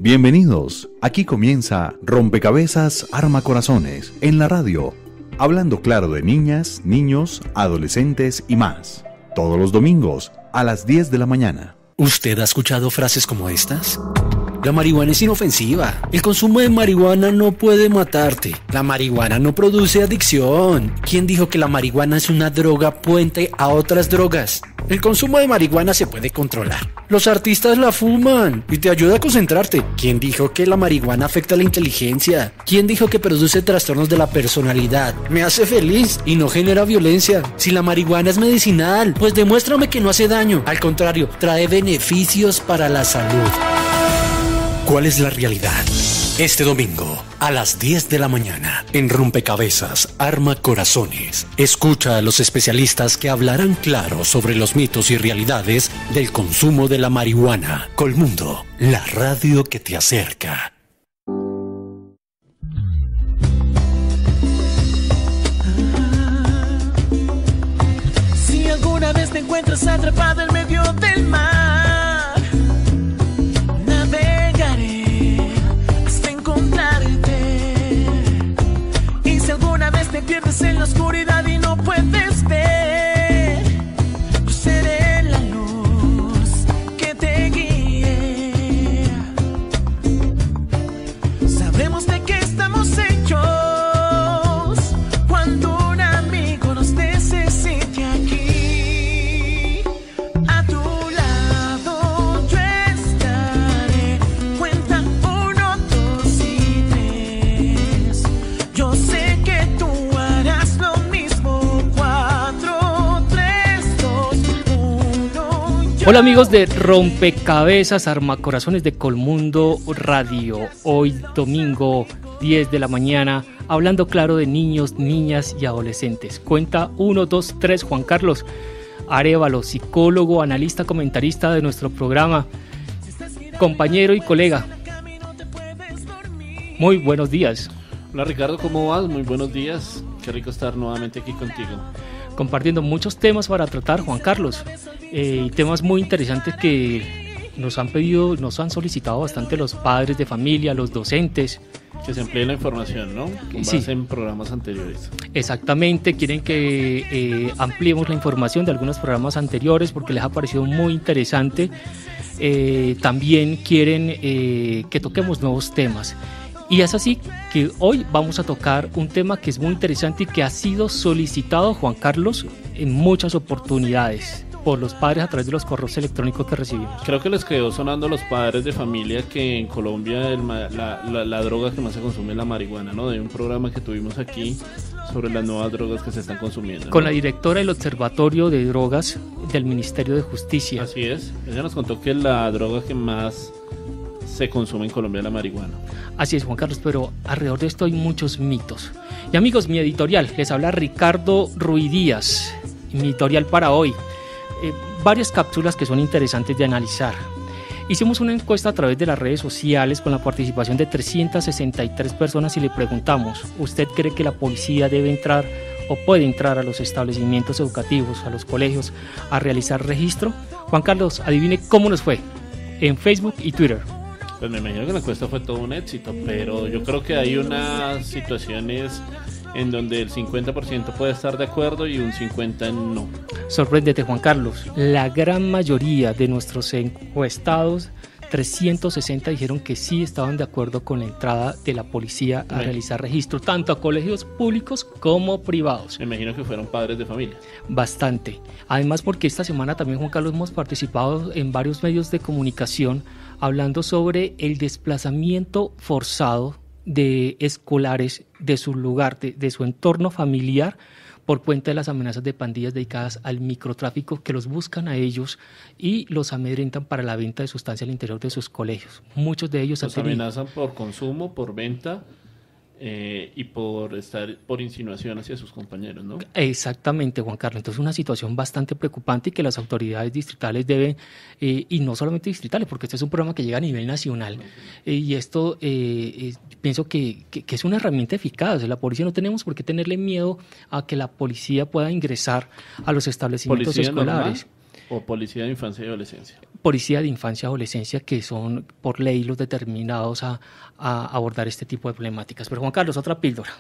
Bienvenidos, aquí comienza Rompecabezas Arma Corazones en la radio, hablando claro de niñas, niños, adolescentes y más. Todos los domingos a las 10 de la mañana. ¿Usted ha escuchado frases como estas? La marihuana es inofensiva. El consumo de marihuana no puede matarte. La marihuana no produce adicción. ¿Quién dijo que la marihuana es una droga puente a otras drogas? El consumo de marihuana se puede controlar. Los artistas la fuman y te ayuda a concentrarte. ¿Quién dijo que la marihuana afecta la inteligencia? ¿Quién dijo que produce trastornos de la personalidad? Me hace feliz y no genera violencia. Si la marihuana es medicinal, pues demuéstrame que no hace daño. Al contrario, trae beneficios para la salud. ¿Cuál es la realidad? Este domingo, a las 10 de la mañana, en Rompecabezas Arma Corazones, escucha a los especialistas que hablarán claro sobre los mitos y realidades del consumo de la marihuana. Colmundo, la radio que te acerca. Si alguna vez te encuentras atrapado en medio del mar, te pierdes en la oscuridad y no puedes ver, yo seré la luz que te guíe. Sabremos de qué estamos hechos cuando un amigo nos necesite aquí. A tu lado yo estaré. Cuenta 1, 2 y 3. Yo sé que tú harás lo mismo. 4, 3, 2, 1. Hola amigos de Rompecabezas Armacorazones de Colmundo Radio. Hoy domingo 10 de la mañana, hablando claro de niños, niñas y adolescentes. Cuenta 1, 2, 3, Juan Carlos Arévalo, psicólogo, analista, comentarista de nuestro programa, compañero y colega. Muy buenos días. Hola Ricardo, ¿cómo vas? Muy buenos días. Qué rico estar nuevamente aquí contigo. Compartiendo muchos temas para tratar, Juan Carlos. Temas muy interesantes que nos han pedido, nos han solicitado bastante los padres de familia, los docentes. Que se emplee la información, ¿no? Con base en programas anteriores. Exactamente, quieren que ampliemos la información de algunos programas anteriores porque les ha parecido muy interesante. También quieren que toquemos nuevos temas. Y es así que hoy vamos a tocar un tema que es muy interesante y que ha sido solicitado, Juan Carlos, en muchas oportunidades por los padres a través de los correos electrónicos que recibimos. Creo que les quedó sonando a los padres de familia que en Colombia la droga que más se consume es la marihuana, ¿no? De un programa que tuvimos aquí sobre las nuevas drogas que se están consumiendo, ¿no? Con la directora del Observatorio de Drogas del Ministerio de Justicia. Así es, ella nos contó que la droga que más se consume en Colombia es la marihuana. Así es, Juan Carlos, pero alrededor de esto hay muchos mitos. Y amigos, mi editorial, les habla Ricardo Ruidíaz, mi editorial para hoy. Varias cápsulas que son interesantes de analizar. Hicimos una encuesta a través de las redes sociales con la participación de 363 personas y le preguntamos, ¿usted cree que la policía debe entrar o puede entrar a los establecimientos educativos, a los colegios, a realizar registro? Juan Carlos, adivine cómo nos fue en Facebook y Twitter. Pues me imagino que la encuesta fue todo un éxito, pero yo creo que hay unas situaciones en donde el 50% puede estar de acuerdo y un 50% no. Sorpréndete, Juan Carlos, la gran mayoría de nuestros encuestados, 360, dijeron que sí estaban de acuerdo con la entrada de la policía a realizar registro, tanto a colegios públicos como privados. Me imagino que fueron padres de familia. Bastante. Además, porque esta semana también, Juan Carlos, hemos participado en varios medios de comunicación hablando sobre el desplazamiento forzado de escolares de su lugar, de su entorno familiar, por cuenta de las amenazas de pandillas dedicadas al microtráfico que los buscan a ellos y los amedrentan para la venta de sustancias al interior de sus colegios. Muchos de ellos los amenazan por consumo, por venta y por insinuación hacia sus compañeros, ¿no? Exactamente, Juan Carlos. Entonces, una situación bastante preocupante y que las autoridades distritales deben, y no solamente distritales, porque este es un programa que llega a nivel nacional, y esto pienso que es una herramienta eficaz. La policía no tenemos por qué tenerle miedo a que la policía pueda ingresar a los establecimientos ¿Policía escolares. normal? O Policía de Infancia y Adolescencia. Policía de Infancia y Adolescencia, que son por ley los determinados a abordar este tipo de problemáticas. Pero Juan Carlos, otra píldora.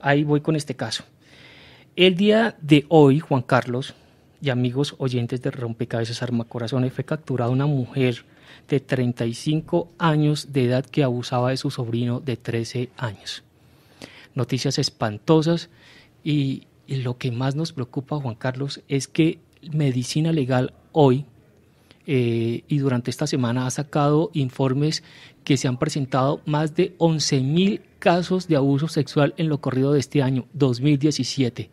Ahí voy con este caso. El día de hoy, Juan Carlos y amigos oyentes de Rompecabezas Armacorazones, fue capturada una mujer de 35 años de edad que abusaba de su sobrino de 13 años. Noticias espantosas y lo que más nos preocupa, Juan Carlos, es que Medicina Legal hoy y durante esta semana ha sacado informes que se han presentado más de 11.000 casos de abuso sexual en lo corrido de este año 2017.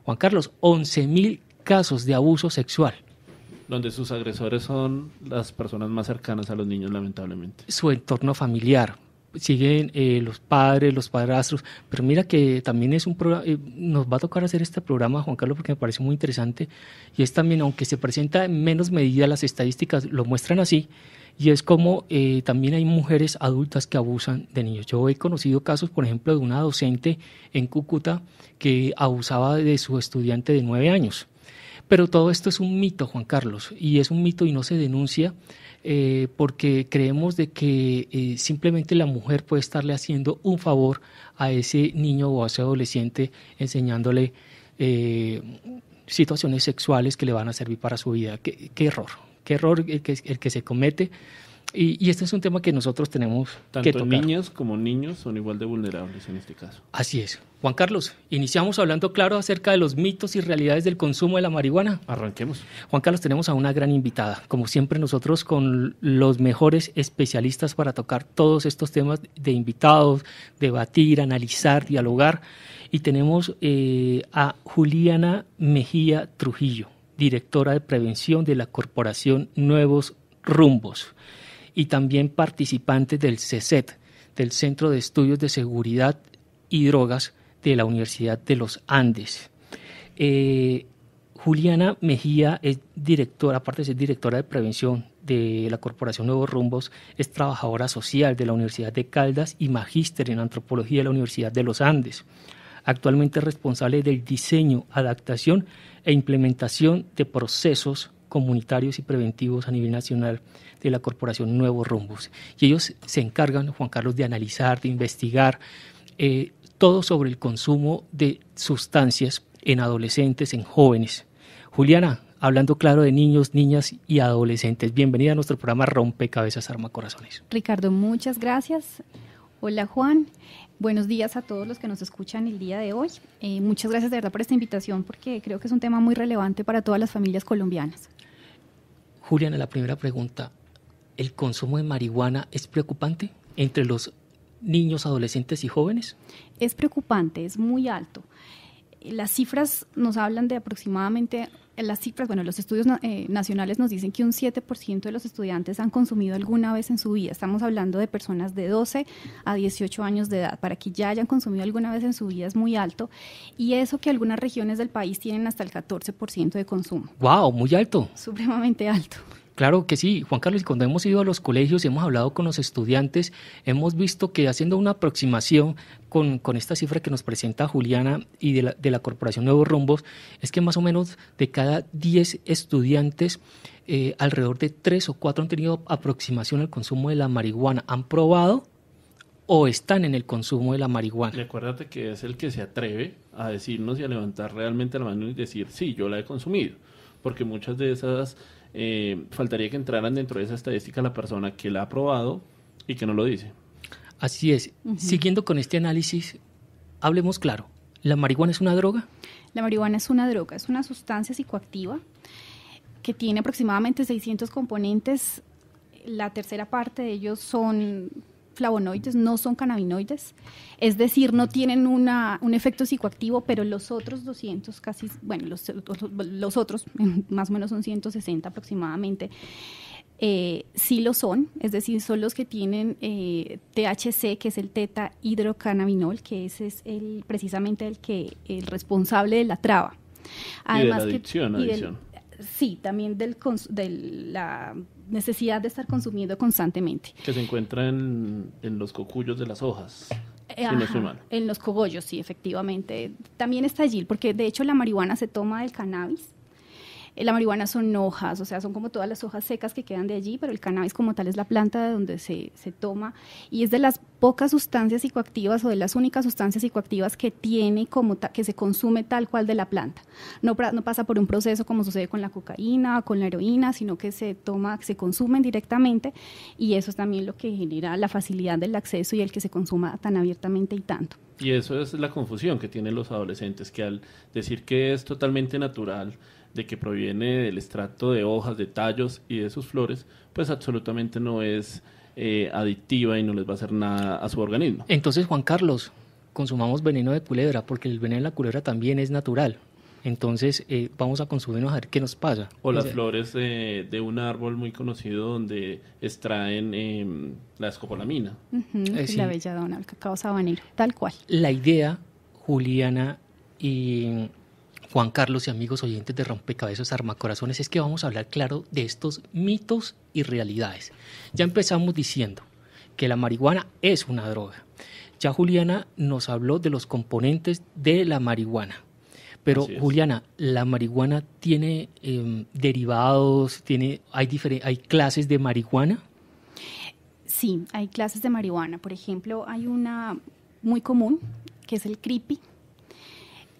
Juan Carlos, 11.000 casos de abuso sexual. Donde sus agresores son las personas más cercanas a los niños, lamentablemente. Su entorno familiar. Siguen los padres, los padrastros, pero mira que también es un programa, nos va a tocar hacer este programa, Juan Carlos, porque me parece muy interesante, y es también, aunque se presenta en menos medida, las estadísticas lo muestran así, y es como también hay mujeres adultas que abusan de niños. Yo he conocido casos, por ejemplo, de una docente en Cúcuta que abusaba de su estudiante de 9 años. Pero todo esto es un mito, Juan Carlos, y es un mito y no se denuncia porque creemos de que simplemente la mujer puede estarle haciendo un favor a ese niño o a ese adolescente enseñándole situaciones sexuales que le van a servir para su vida. Qué error el que se comete. Y este es un tema que nosotros tenemos que tocar. Tanto niñas como niños son igual de vulnerables en este caso. Así es. Juan Carlos, iniciamos hablando claro acerca de los mitos y realidades del consumo de la marihuana. Arranquemos. Juan Carlos, tenemos a una gran invitada. Como siempre, nosotros con los mejores especialistas para tocar todos estos temas de invitados, debatir, analizar, dialogar. Y tenemos a Juliana Mejía Trujillo, directora de prevención de la Corporación Nuevos Rumbos, y también participantes del CESET, del Centro de Estudios de Seguridad y Drogas de la Universidad de los Andes. Juliana Mejía es directora, aparte de ser directora de prevención de la Corporación Nuevos Rumbos, es trabajadora social de la Universidad de Caldas y magíster en antropología de la Universidad de los Andes. Actualmente es responsable del diseño, adaptación e implementación de procesos comunitarios y preventivos a nivel nacional de la Corporación Nuevos Rumbos. Y ellos se encargan, Juan Carlos, de analizar, de investigar todo sobre el consumo de sustancias en adolescentes, en jóvenes. Juliana, hablando claro de niños, niñas y adolescentes, bienvenida a nuestro programa Rompecabezas Armacorazones. Ricardo, muchas gracias. Hola Juan, buenos días a todos los que nos escuchan el día de hoy. Muchas gracias de verdad por esta invitación porque creo que es un tema muy relevante para todas las familias colombianas. Juliana, la primera pregunta, ¿el consumo de marihuana es preocupante entre los niños, adolescentes y jóvenes? Es preocupante, es muy alto. Las cifras nos hablan de aproximadamente, los estudios nacionales nos dicen que un 7% de los estudiantes han consumido alguna vez en su vida. Estamos hablando de personas de 12 a 18 años de edad. Para que ya hayan consumido alguna vez en su vida es muy alto. Y eso que algunas regiones del país tienen hasta el 14% de consumo. ¡Wow! Muy alto. Supremamente alto. Claro que sí, Juan Carlos, y cuando hemos ido a los colegios y hemos hablado con los estudiantes, hemos visto que haciendo una aproximación con esta cifra que nos presenta Juliana y de la Corporación Nuevos Rumbos, es que más o menos de cada 10 estudiantes, alrededor de 3 o 4 han tenido aproximación al consumo de la marihuana, han probado o están en el consumo de la marihuana. Y acuérdate que es el que se atreve a decirnos y a levantar realmente la mano y decir, sí, yo la he consumido, porque muchas de esas... faltaría que entraran dentro de esa estadística la persona que la ha probado y que no lo dice. Así es. Uh-huh. Siguiendo con este análisis, hablemos claro. ¿La marihuana es una droga? La marihuana es una droga, es una sustancia psicoactiva que tiene aproximadamente 600 componentes. La tercera parte de ellos son flavonoides, no son cannabinoides, es decir, no tienen un efecto psicoactivo, pero los otros 200 casi, bueno, los otros más o menos son 160 aproximadamente, sí lo son, es decir, son los que tienen THC, que es el tetahidrocannabinol, que ese es precisamente el responsable de la traba. Además, y de la adicción. Sí, también de la necesidad de estar consumiendo constantemente. Que se encuentra en los cocuyos de las hojas, si no estoy mal. En los cogollos, sí, efectivamente. También está allí, porque de hecho la marihuana se toma del cannabis. La marihuana son hojas, o sea, son como todas las hojas secas que quedan de allí, pero el cannabis como tal es la planta de donde se toma y es de las pocas sustancias psicoactivas o de las únicas sustancias psicoactivas que tiene que se consume tal cual de la planta. No pasa por un proceso como sucede con la cocaína o con la heroína, sino que se consumen directamente y eso es también lo que genera la facilidad del acceso y el que se consuma tan abiertamente y tanto. Y eso es la confusión que tienen los adolescentes, que al decir que es totalmente natural, de que proviene del extracto de hojas, de tallos y de sus flores, pues absolutamente no es adictiva y no les va a hacer nada a su organismo. Entonces, Juan Carlos, consumamos veneno de culebra, porque el veneno de la culebra también es natural. Entonces, vamos a consumirnos a ver qué nos pasa. O las flores de un árbol muy conocido donde extraen la escopolamina. Sí. La belladona, el cacao sabanero, tal cual. La idea, Juliana y Juan Carlos y amigos oyentes de Rompecabezas Armacorazones, es que vamos a hablar claro de estos mitos y realidades. Ya empezamos diciendo que la marihuana es una droga. Ya Juliana nos habló de los componentes de la marihuana. Pero Juliana, ¿la marihuana tiene derivados? ¿Hay clases de marihuana? Sí, hay clases de marihuana. Por ejemplo, hay una muy común que es el creepy.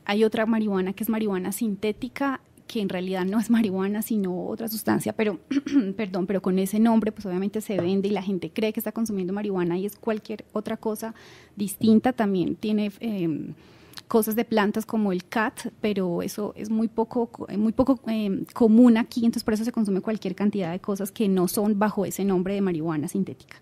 Hay otra marihuana que es marihuana sintética, que en realidad no es marihuana, sino otra sustancia, pero pero con ese nombre pues obviamente se vende y la gente cree que está consumiendo marihuana y es cualquier otra cosa distinta. También tiene cosas de plantas como el cat, pero eso es muy poco común aquí, entonces por eso se consume cualquier cantidad de cosas que no son bajo ese nombre de marihuana sintética.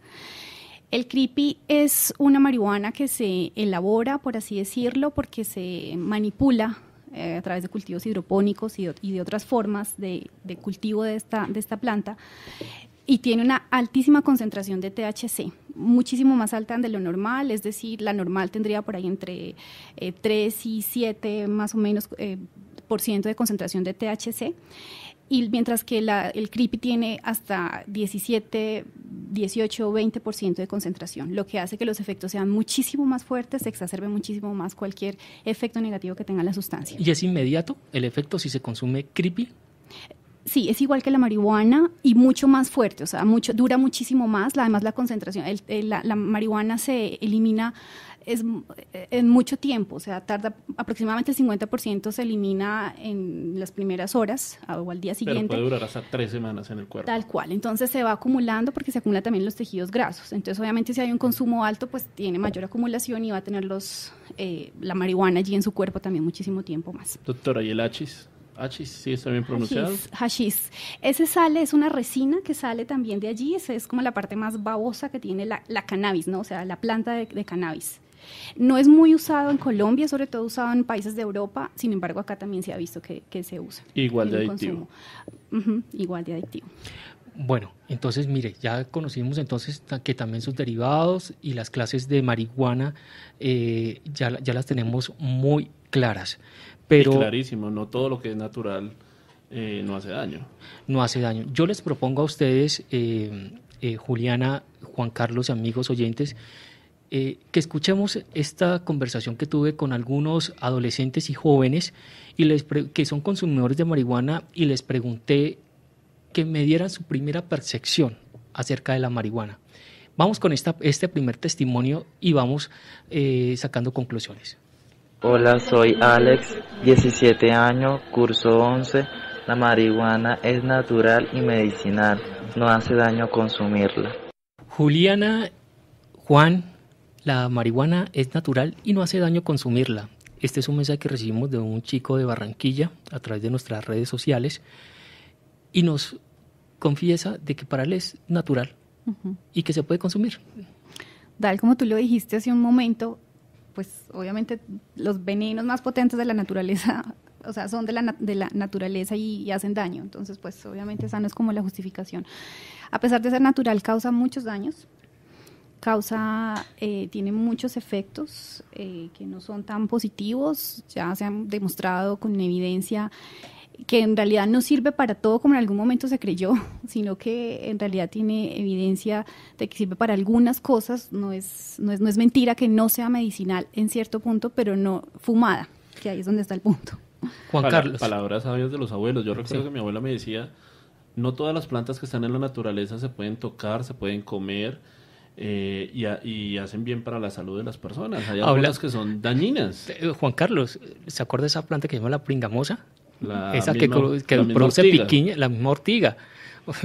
El creepy es una marihuana que se elabora, por así decirlo, porque se manipula a través de cultivos hidropónicos y de otras formas de cultivo de esta planta y tiene una altísima concentración de THC, muchísimo más alta de lo normal, es decir, la normal tendría por ahí entre 3 y 7 más o menos % de concentración de THC. Y mientras que el creepy tiene hasta 17, 18, 20% de concentración, lo que hace que los efectos sean muchísimo más fuertes, se exacerbe muchísimo más cualquier efecto negativo que tenga la sustancia. ¿Y es inmediato el efecto si se consume creepy? Sí, es igual que la marihuana y mucho más fuerte, o sea, dura muchísimo más. Además, la concentración, la marihuana se elimina en mucho tiempo, o sea, tarda aproximadamente el 50% se elimina en las primeras horas o al día siguiente. Pero puede durar hasta 3 semanas en el cuerpo. Tal cual, entonces se va acumulando porque se acumula también los tejidos grasos. Entonces, obviamente, si hay un consumo alto, pues tiene mayor acumulación y va a tener la marihuana allí en su cuerpo también muchísimo tiempo más. Doctora, ¿y el hachís? ¿Hachís sí está bien pronunciado? Hachís. Ese es una resina que sale también de allí, esa es como la parte más babosa que tiene la cannabis, ¿no? O sea, la planta de cannabis. No es muy usado en Colombia, sobre todo usado en países de Europa, sin embargo acá también se ha visto que se usa. Igual de adictivo. Igual de adictivo. Bueno, entonces mire, ya conocimos entonces que también sus derivados y las clases de marihuana ya las tenemos muy claras. Pero, y clarísimo, no todo lo que es natural no hace daño. No hace daño. Yo les propongo a ustedes, Juliana, Juan Carlos y amigos oyentes, que escuchemos esta conversación que tuve con algunos adolescentes y jóvenes que son consumidores de marihuana y les pregunté que me dieran su primera percepción acerca de la marihuana. Vamos con este primer testimonio y vamos sacando conclusiones. Hola, soy Alex, 17 años, curso 11. La marihuana es natural y medicinal, no hace daño consumirla. Juliana, Juan, la marihuana es natural y no hace daño consumirla. Este es un mensaje que recibimos de un chico de Barranquilla a través de nuestras redes sociales y nos confiesa de que para él es natural y que se puede consumir. Tal como tú lo dijiste hace un momento, pues obviamente los venenos más potentes de la naturaleza, o sea, son de la naturaleza y hacen daño. Entonces, pues obviamente esa no es como la justificación. A pesar de ser natural, causa muchos daños. Tiene muchos efectos que no son tan positivos, ya se han demostrado con evidencia que en realidad no sirve para todo como en algún momento se creyó, sino que en realidad tiene evidencia de que sirve para algunas cosas, no es mentira que no sea medicinal en cierto punto, pero no fumada, que ahí es donde está el punto. Juan Carlos. Palabras sabias de los abuelos. Yo recuerdo Sí. que mi abuela me decía, no todas las plantas que están en la naturaleza se pueden tocar, se pueden comer y hacen bien para la salud de las personas. Hay algunas que son dañinas. Juan Carlos, ¿se acuerda de esa planta que se llama la pringamosa? Esa misma- que la misma produce ortiga. piquiña, la misma ortiga.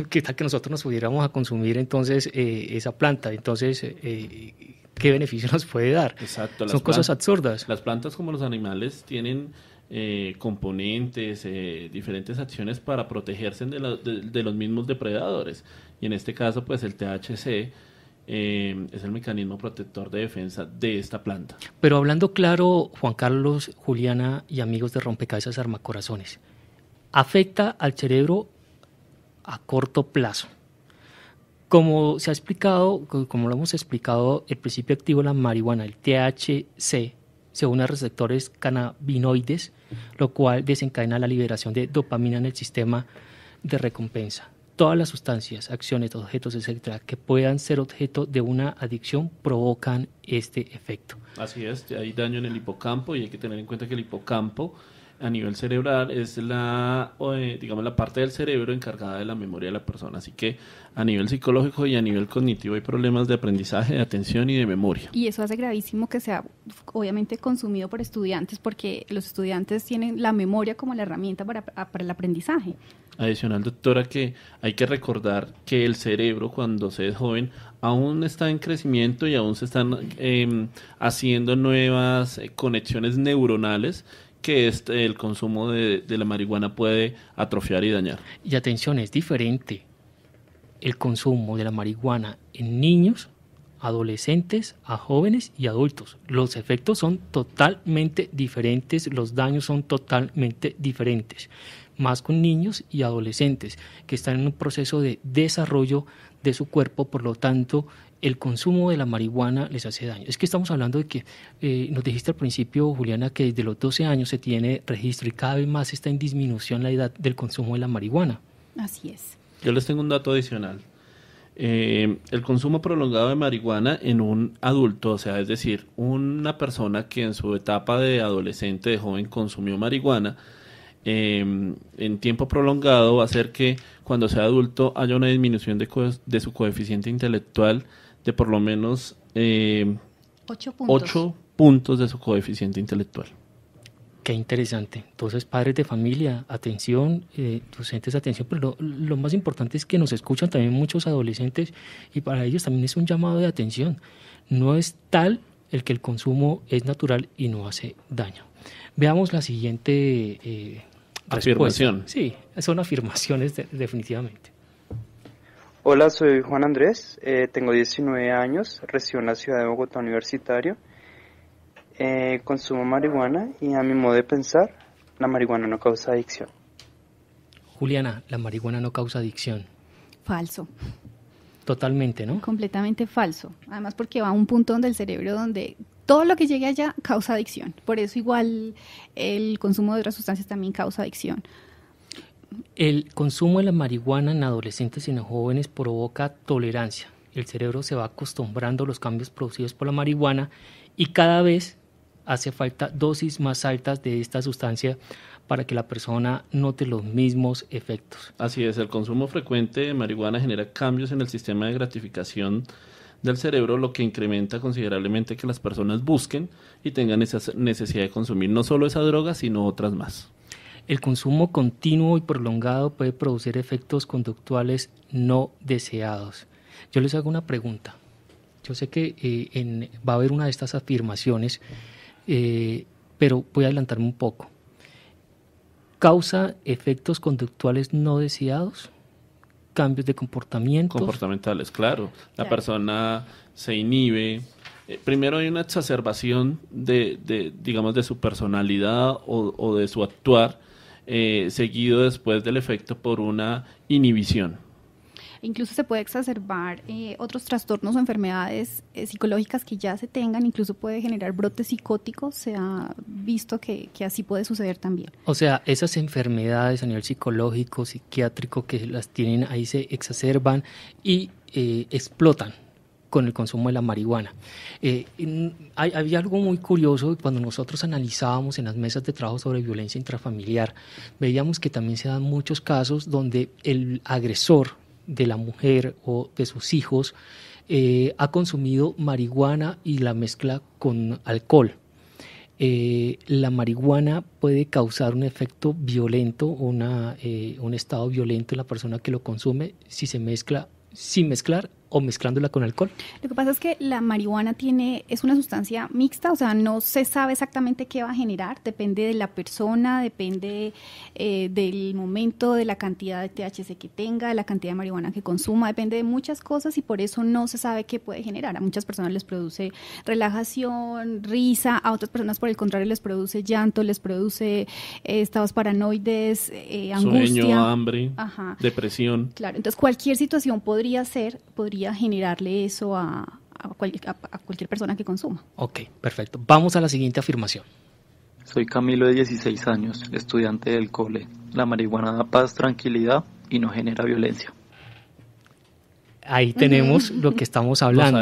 ¿Qué tal que nosotros nos pudiéramos a consumir entonces esa planta? Entonces, ¿qué beneficio nos puede dar? Exacto. Son cosas absurdas. Las plantas como los animales tienen componentes, diferentes acciones para protegerse de los mismos depredadores. Y en este caso, pues el THC es el mecanismo protector de defensa de esta planta. Pero hablando claro, Juan Carlos, Juliana y amigos de Rompecabezas Armacorazones, afecta al cerebro a corto plazo. Como se ha explicado, como lo hemos explicado, el principio activo de la marihuana, el THC, se une a receptores cannabinoides, lo cual desencadena la liberación de dopamina en el sistema de recompensa. Todas las sustancias, acciones, objetos, etcétera, que puedan ser objeto de una adicción provocan este efecto. Así es, hay daño en el hipocampo y hay que tener en cuenta que el hipocampo a nivel cerebral es digamos, la parte del cerebro encargada de la memoria de la persona. Así que a nivel psicológico y a nivel cognitivo hay problemas de aprendizaje, de atención y de memoria. Y eso hace gravísimo que sea obviamente consumido por estudiantes, porque los estudiantes tienen la memoria como la herramienta para el aprendizaje. Adicional, doctora, que hay que recordar que el cerebro cuando se es joven aún está en crecimiento y aún se están haciendo nuevas conexiones neuronales que el consumo de la marihuana puede atrofiar y dañar. Y atención, es diferente el consumo de la marihuana en niños, adolescentes, a jóvenes y adultos. Los efectos son totalmente diferentes, los daños son totalmente diferentes, más con niños y adolescentes que están en un proceso de desarrollo de su cuerpo, por lo tanto el consumo de la marihuana les hace daño. Es que estamos hablando de que, nos dijiste al principio, Juliana, que desde los 12 años se tiene registro y cada vez más está en disminución la edad del consumo de la marihuana. Así es. Yo les tengo un dato adicional. El consumo prolongado de marihuana en un adulto, o sea, es decir, una persona que en su etapa de adolescente, de joven, consumió marihuana, en tiempo prolongado va a hacer que cuando sea adulto haya una disminución de su coeficiente intelectual de por lo menos 8 puntos. 8 puntos de su coeficiente intelectual. Qué interesante. Entonces, padres de familia, atención, docentes, atención, pero lo más importante es que nos escuchan también muchos adolescentes y para ellos también es un llamado de atención. No es tal el que el consumo es natural y no hace daño. Veamos la siguiente Afirmación. respuesta. Sí, son afirmaciones definitivamente. Hola, soy Juan Andrés, tengo 19 años, resido en la ciudad de Bogotá, universitario. Consumo marihuana y a mi modo de pensar, la marihuana no causa adicción. Juliana, la marihuana no causa adicción. Falso. Totalmente, ¿no? Completamente falso. Además porque va a un punto donde el cerebro, donde todo lo que llegue allá causa adicción. Por eso igual el consumo de otras sustancias también causa adicción. El consumo de la marihuana en adolescentes y en jóvenes provoca tolerancia. El cerebro se va acostumbrando a los cambios producidos por la marihuana y cada vez hace falta dosis más altas de esta sustancia para que la persona note los mismos efectos. Así es, el consumo frecuente de marihuana genera cambios en el sistema de gratificación del cerebro, lo que incrementa considerablemente que las personas busquen y tengan esa necesidad de consumir no solo esa droga, sino otras más. El consumo continuo y prolongado puede producir efectos conductuales no deseados. Yo les hago una pregunta. Yo sé que va a haber una de estas afirmaciones, pero voy a adelantarme un poco. ¿Causa efectos conductuales no deseados? ¿Cambios de comportamiento? Comportamentales, claro. La Claro. persona se inhibe. Primero hay una exacerbación digamos, de su personalidad o de su actuar, seguido después del efecto por una inhibición. Incluso se puede exacerbar otros trastornos o enfermedades psicológicas que ya se tengan, incluso puede generar brotes psicóticos, se ha visto que así puede suceder también. O sea, esas enfermedades a nivel psicológico, psiquiátrico, que las tienen ahí se exacerban y explotan con el consumo de la marihuana. Hay algo muy curioso cuando nosotros analizábamos en las mesas de trabajo sobre violencia intrafamiliar, veíamos que también se dan muchos casos donde el agresor de la mujer o de sus hijos ha consumido marihuana y la mezcla con alcohol. La marihuana puede causar un efecto violento, un estado violento en la persona que lo consume si se mezcla sin mezclar o mezclándola con alcohol. Lo que pasa es que la marihuana es una sustancia mixta, o sea, no se sabe exactamente qué va a generar, depende de la persona, depende del momento, de la cantidad de THC que tenga, de la cantidad de marihuana que consuma, depende de muchas cosas y por eso no se sabe qué puede generar. A muchas personas les produce relajación, risa, a otras personas por el contrario les produce llanto, les produce estados paranoides, angustia. Sueño, hambre, Ajá. Depresión. Claro, entonces cualquier situación podría generarle eso a cualquier persona que consuma. Ok, perfecto. Vamos a la siguiente afirmación. Soy Camilo de 16 años, estudiante del cole. La marihuana da paz, tranquilidad y no genera violencia. Ahí tenemos lo que estamos hablando.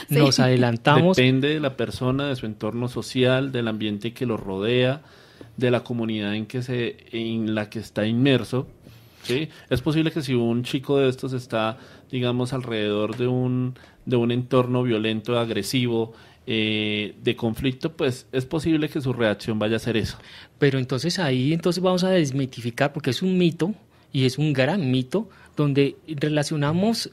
Nos adelantamos. Depende de la persona, de su entorno social, del ambiente que lo rodea, de la comunidad en la que está inmerso. ¿Sí? Es posible que si un chico de estos está, digamos, alrededor de un entorno violento, agresivo, de conflicto, pues es posible que su reacción vaya a ser eso. Pero entonces vamos a desmitificar, porque es un mito, y es un gran mito, donde relacionamos,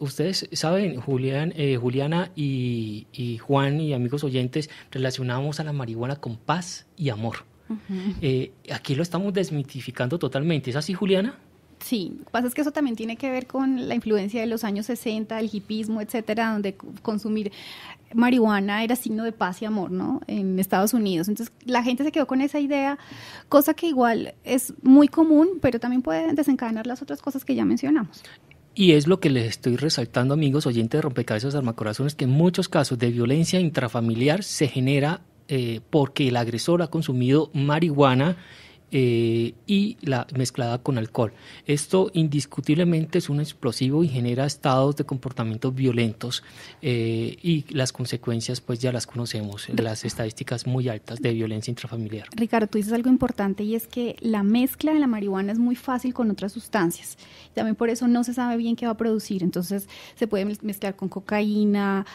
ustedes saben, Juliana y Juan y amigos oyentes, relacionamos a la marihuana con paz y amor. Uh-huh. Aquí lo estamos desmitificando totalmente. ¿Es así, Juliana? Sí, lo que pasa es que eso también tiene que ver con la influencia de los años 60, el hipismo, etcétera, donde consumir marihuana era signo de paz y amor, ¿no? En Estados Unidos. Entonces, la gente se quedó con esa idea, cosa que igual es muy común, pero también puede desencadenar las otras cosas que ya mencionamos. Y es lo que les estoy resaltando, amigos oyentes de Rompecabezas Armacorazones, que en muchos casos de violencia intrafamiliar se genera porque el agresor ha consumido marihuana y la mezclada con alcohol. Esto indiscutiblemente es un explosivo y genera estados de comportamiento violentos y las consecuencias pues ya las conocemos, las estadísticas muy altas de violencia intrafamiliar. Ricardo, tú dices algo importante y es que la mezcla de la marihuana es muy fácil con otras sustancias. También por eso no se sabe bien qué va a producir. Entonces se puede mezclar con cocaína,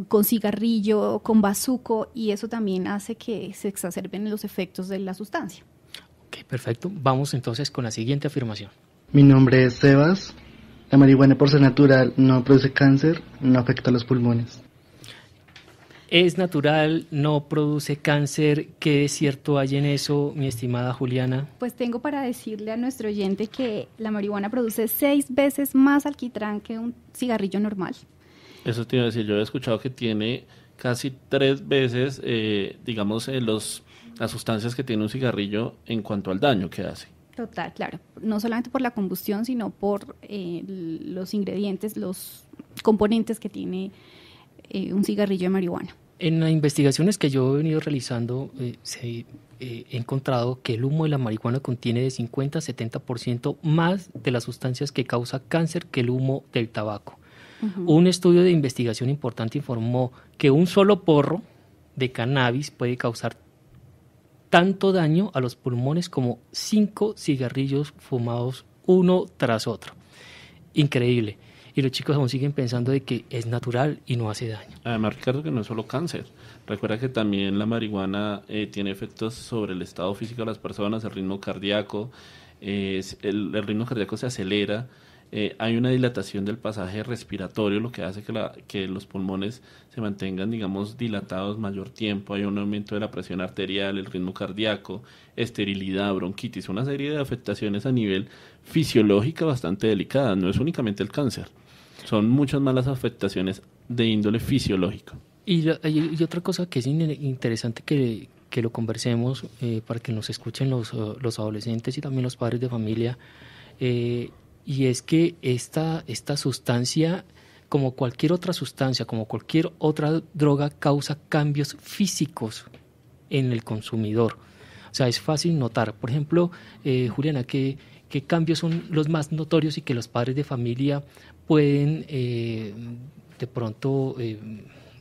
con cigarrillo, con bazuco y eso también hace que se exacerben los efectos de la sustancia. Ok, perfecto. Vamos entonces con la siguiente afirmación. Mi nombre es Sebas. La marihuana por ser natural no produce cáncer, no afecta a los pulmones. Es natural, no produce cáncer. ¿Qué es cierto hay en eso, mi estimada Juliana? Pues tengo para decirle a nuestro oyente que la marihuana produce 6 veces más alquitrán que un cigarrillo normal. Eso te iba a decir, yo he escuchado que tiene casi 3 veces, digamos, las sustancias que tiene un cigarrillo en cuanto al daño que hace. Total, claro. No solamente por la combustión, sino por los ingredientes, los componentes que tiene un cigarrillo de marihuana. En las investigaciones que yo he venido realizando, he encontrado que el humo de la marihuana contiene de 50 a 70% más de las sustancias que causa cáncer que el humo del tabaco. Uh-huh. Un estudio de investigación importante informó que un solo porro de cannabis puede causar tanto daño a los pulmones como 5 cigarrillos fumados uno tras otro. Increíble. Y los chicos aún siguen pensando de que es natural y no hace daño. Además, Ricardo, que no es solo cáncer. Recuerda que también la marihuana tiene efectos sobre el estado físico de las personas, el ritmo cardíaco. El ritmo cardíaco se acelera. Hay una dilatación del pasaje respiratorio, lo que hace que los pulmones se mantengan, digamos, dilatados mayor tiempo. Hay un aumento de la presión arterial, el ritmo cardíaco, esterilidad, bronquitis, una serie de afectaciones a nivel fisiológica bastante delicadas. No es únicamente el cáncer, son muchas más las afectaciones de índole fisiológico. Y otra cosa que es interesante que lo conversemos para que nos escuchen los adolescentes y también los padres de familia, y es que esta sustancia, como cualquier otra sustancia, como cualquier otra droga, causa cambios físicos en el consumidor. O sea, es fácil notar. Por ejemplo, Juliana, ¿qué cambios son los más notorios y que los padres de familia pueden de pronto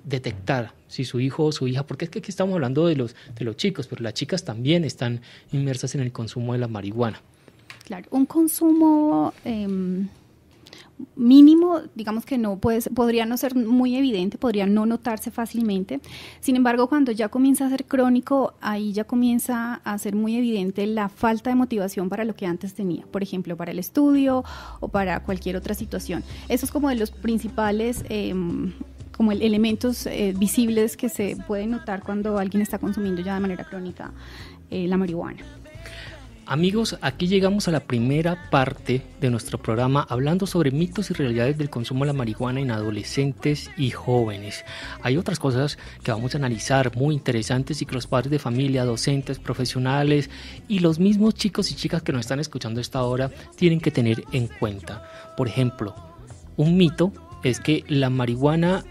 detectar si su hijo o su hija, porque es que aquí estamos hablando de los chicos, pero las chicas también están inmersas en el consumo de la marihuana. Claro, un consumo mínimo, digamos que podría no ser muy evidente, podría no notarse fácilmente. Sin embargo, cuando ya comienza a ser crónico, ahí ya comienza a ser muy evidente la falta de motivación para lo que antes tenía, por ejemplo, para el estudio o para cualquier otra situación. Eso es como de los principales como elementos visibles que se pueden notar cuando alguien está consumiendo ya de manera crónica la marihuana. Amigos, aquí llegamos a la primera parte de nuestro programa hablando sobre mitos y realidades del consumo de la marihuana en adolescentes y jóvenes. Hay otras cosas que vamos a analizar muy interesantes y que los padres de familia, docentes, profesionales y los mismos chicos y chicas que nos están escuchando a esta hora tienen que tener en cuenta. Por ejemplo, un mito es que la marihuana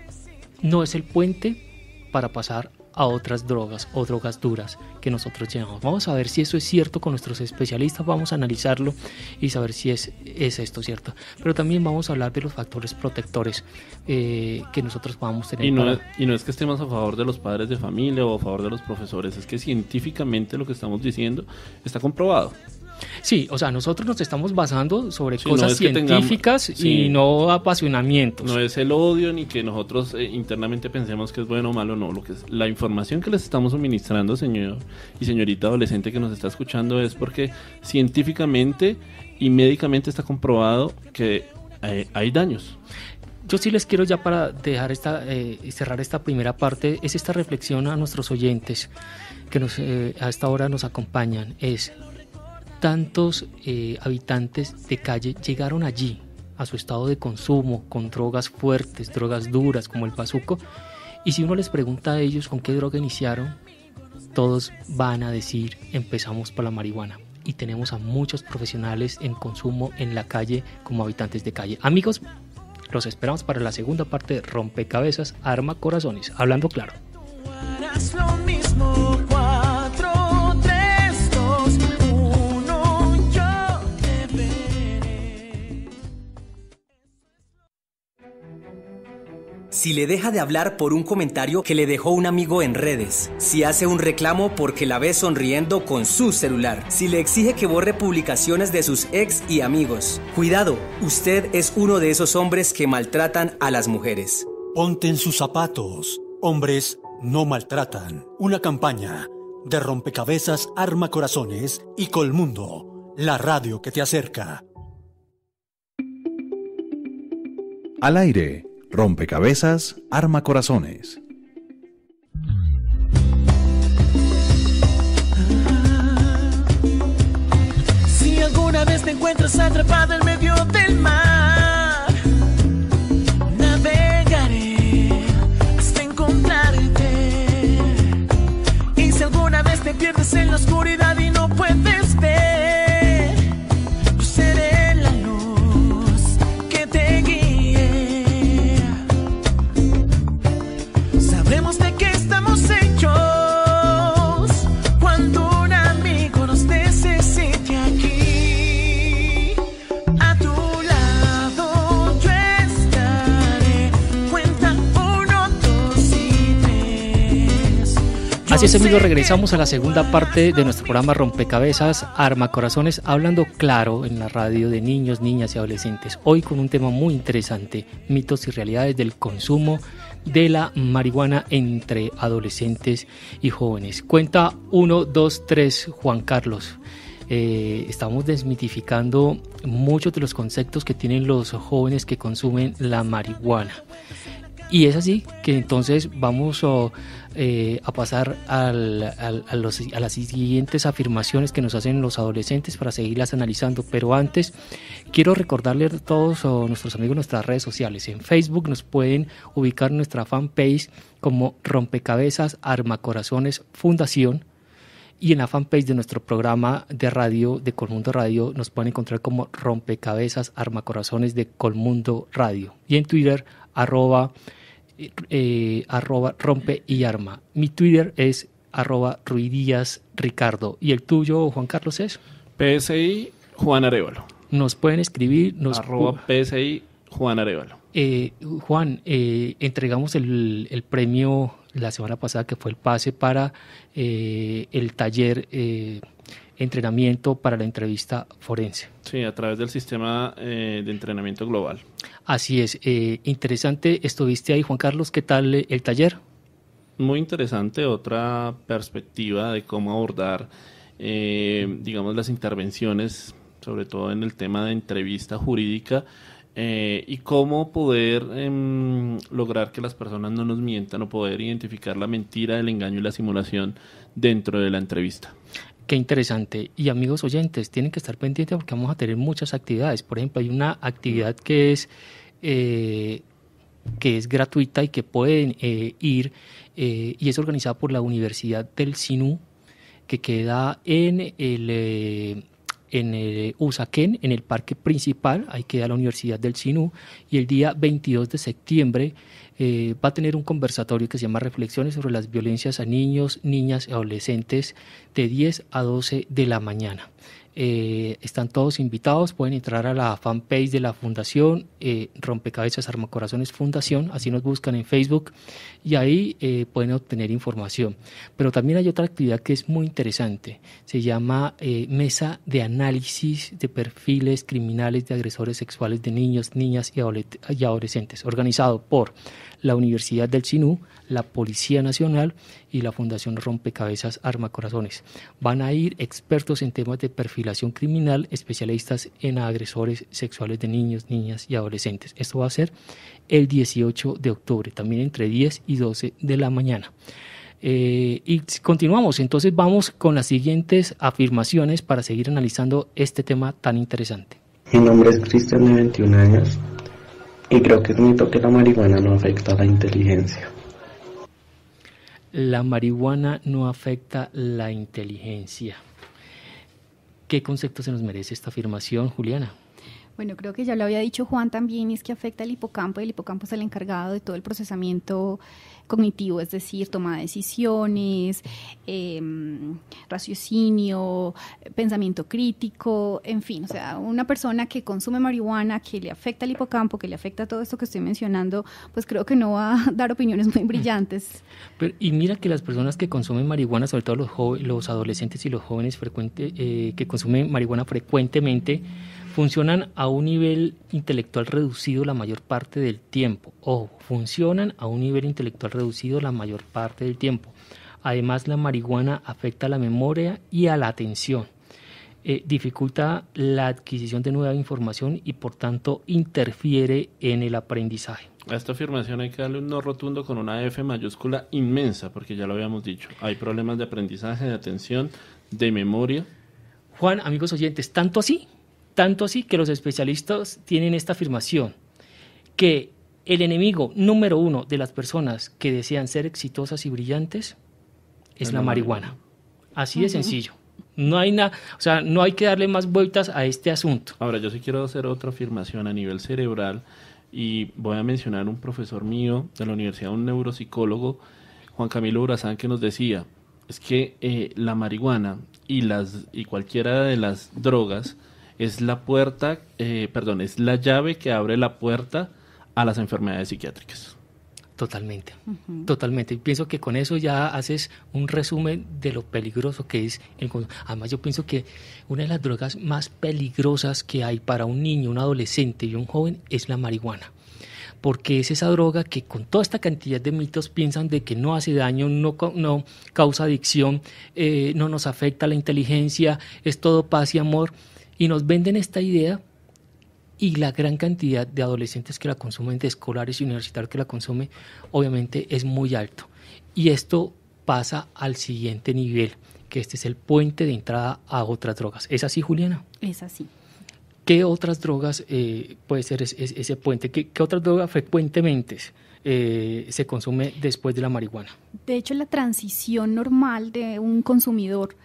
no es el puente para pasar a otras drogas o drogas duras que nosotros llevamos. Vamos a ver si eso es cierto con nuestros especialistas, vamos a analizarlo y saber si es esto cierto. Pero también vamos a hablar de los factores protectores que nosotros podamos tener. Y no es que estemos a favor de los padres de familia o a favor de los profesores, es que científicamente lo que estamos diciendo está comprobado. Sí, o sea, nosotros nos estamos basando sobre cosas científicas y no apasionamientos. No es el odio ni que nosotros internamente pensemos que es bueno o malo, no. Lo que es la información que les estamos suministrando, señor y señorita adolescente que nos está escuchando, es porque científicamente y médicamente está comprobado que hay daños. Yo sí les quiero, ya para dejar cerrar esta primera parte, es esta reflexión a nuestros oyentes que a esta hora nos acompañan, es: tantos habitantes de calle llegaron allí a su estado de consumo con drogas fuertes, drogas duras como el bazuco, y si uno les pregunta a ellos con qué droga iniciaron, todos van a decir empezamos por la marihuana. Y tenemos a muchos profesionales en consumo en la calle como habitantes de calle. Amigos, los esperamos para la segunda parte de Rompecabezas, Arma Corazones, hablando claro. Lo mismo, 4, 3, 2, 1, yo te veré. Si le deja de hablar por un comentario que le dejó un amigo en redes, si hace un reclamo porque la ve sonriendo con su celular, si le exige que borre publicaciones de sus ex y amigos. Cuidado, usted es uno de esos hombres que maltratan a las mujeres. Ponte en sus zapatos. Hombres no maltratan. Una campaña de Rompecabezas, Arma Corazones y Colmundo, la radio que te acerca. Al aire, Rompecabezas, Arma Corazones. Si alguna vez te encuentras atrapado en medio del mar, navegaré hasta encontrarte. Y si alguna vez te pierdes en la oscuridad y no puedes ver, yo seré la luz que te guíe. Sabremos de qué estamos hechos cuando un amigo nos necesite aquí. A tu lado yo estaré. Cuenta 1, 2 y 3. Así es, amigos, regresamos a la segunda parte de nuestro programa Rompecabezas, Arma Corazones, hablando claro en la radio de niños, niñas y adolescentes. Hoy con un tema muy interesante: mitos y realidades del consumo de la marihuana entre adolescentes y jóvenes. Cuenta 1, 2, 3, Juan Carlos. Estamos desmitificando muchos de los conceptos que tienen los jóvenes que consumen la marihuana. Y es así que entonces vamos a pasar a las siguientes afirmaciones que nos hacen los adolescentes para seguirlas analizando. Pero antes quiero recordarle a todos nuestros amigos nuestras redes sociales. En Facebook nos pueden ubicar en nuestra fanpage como Rompecabezas Arma Corazones Fundación, y en la fanpage de nuestro programa de radio de Colmundo Radio nos pueden encontrar como Rompecabezas Arma Corazones de Colmundo Radio, y en Twitter @rompe y arma. Mi Twitter es @ruidíasricardo. ¿Y el tuyo, Juan Carlos, es? PSI Juan Arevalo. Nos pueden escribir. PSI Juan Arévalo. Juan, entregamos el premio la semana pasada, que fue el pase para el taller entrenamiento para la entrevista forense. Sí, a través del sistema de entrenamiento global. Así es, interesante. ¿Estuviste ahí, Juan Carlos? ¿Qué tal el taller? Muy interesante, otra perspectiva de cómo abordar, digamos, las intervenciones, sobre todo en el tema de entrevista jurídica, y cómo poder lograr que las personas no nos mientan o poder identificar la mentira, el engaño y la simulación dentro de la entrevista. Qué interesante. Y amigos oyentes, tienen que estar pendientes porque vamos a tener muchas actividades. Por ejemplo, hay una actividad que es gratuita y que pueden ir, y es organizada por la Universidad del Sinú, que queda en el Usaquén, en el parque principal. Ahí queda la Universidad del Sinú, y el día 22 de septiembre va a tener un conversatorio que se llama Reflexiones sobre las violencias a niños, niñas y adolescentes, de 10 a 12 de la mañana. Están todos invitados, pueden entrar a la fanpage de la Fundación Rompecabezas Armacorazones Fundación, así nos buscan en Facebook, y ahí pueden obtener información. Pero también hay otra actividad que es muy interesante, se llama Mesa de Análisis de Perfiles Criminales de Agresores Sexuales de Niños, Niñas y Adolescentes, organizado por la Universidad del Sinú, la Policía Nacional y la Fundación Rompecabezas Armacorazones. Van a ir expertos en temas de perfilación criminal, especialistas en agresores sexuales de niños, niñas y adolescentes. Esto va a ser el 18 de octubre, también entre 10 y 12 de la mañana. Y continuamos, entonces vamos con las siguientes afirmaciones para seguir analizando este tema tan interesante. Mi nombre es Cristian, de 21 años, y creo que es mito que la marihuana no afecta a la inteligencia. La marihuana no afecta la inteligencia. ¿Qué concepto se nos merece esta afirmación, Juliana? Bueno, creo que ya lo había dicho Juan también, y es que afecta al hipocampo, y el hipocampo es el encargado de todo el procesamiento cognitivo, es decir, toma de decisiones, raciocinio, pensamiento crítico, en fin, o sea, una persona que consume marihuana, que le afecta al hipocampo, que le afecta todo esto que estoy mencionando, pues creo que no va a dar opiniones muy brillantes. Y mira que las personas que consumen marihuana, sobre todo los adolescentes y los jóvenes que consumen marihuana frecuentemente, funcionan a un nivel intelectual reducido la mayor parte del tiempo. Ojo, funcionan a un nivel intelectual reducido la mayor parte del tiempo. Además, la marihuana afecta a la memoria y a la atención. Dificulta la adquisición de nueva información y, por tanto, interfiere en el aprendizaje. A esta afirmación hay que darle un no rotundo con una F mayúscula inmensa, porque ya lo habíamos dicho. Hay problemas de aprendizaje, de atención, de memoria. Juan, amigos oyentes, tanto así que los especialistas tienen esta afirmación, que el enemigo número uno de las personas que desean ser exitosas y brillantes es la marihuana. Así de sencillo. No hay nada, o sea, no hay que darle más vueltas a este asunto. Ahora, yo sí quiero hacer otra afirmación a nivel cerebral, y voy a mencionar un profesor mío de la universidad, un neuropsicólogo, Juan Camilo Urazán, que nos decía, es que la marihuana y cualquiera de las drogas es la es la llave que abre la puerta a las enfermedades psiquiátricas. Totalmente, totalmente. Pienso que con eso ya haces un resumen de lo peligroso que es el consumo. Además, yo pienso que una de las drogas más peligrosas que hay para un niño, un adolescente y un joven es la marihuana. Porque es esa droga que, con toda esta cantidad de mitos, piensan de que no hace daño, no causa adicción, no nos afecta la inteligencia, es todo paz y amor. Y nos venden esta idea, y la gran cantidad de adolescentes que la consumen, de escolares y universitarios que la consumen, obviamente es muy alto. Y esto pasa al siguiente nivel, que este es el puente de entrada a otras drogas. ¿Es así, Juliana? Es así. ¿Qué otras drogas puede ser ese puente? ¿Qué otras drogas frecuentemente se consume después de la marihuana? De hecho, la transición normal de un consumidor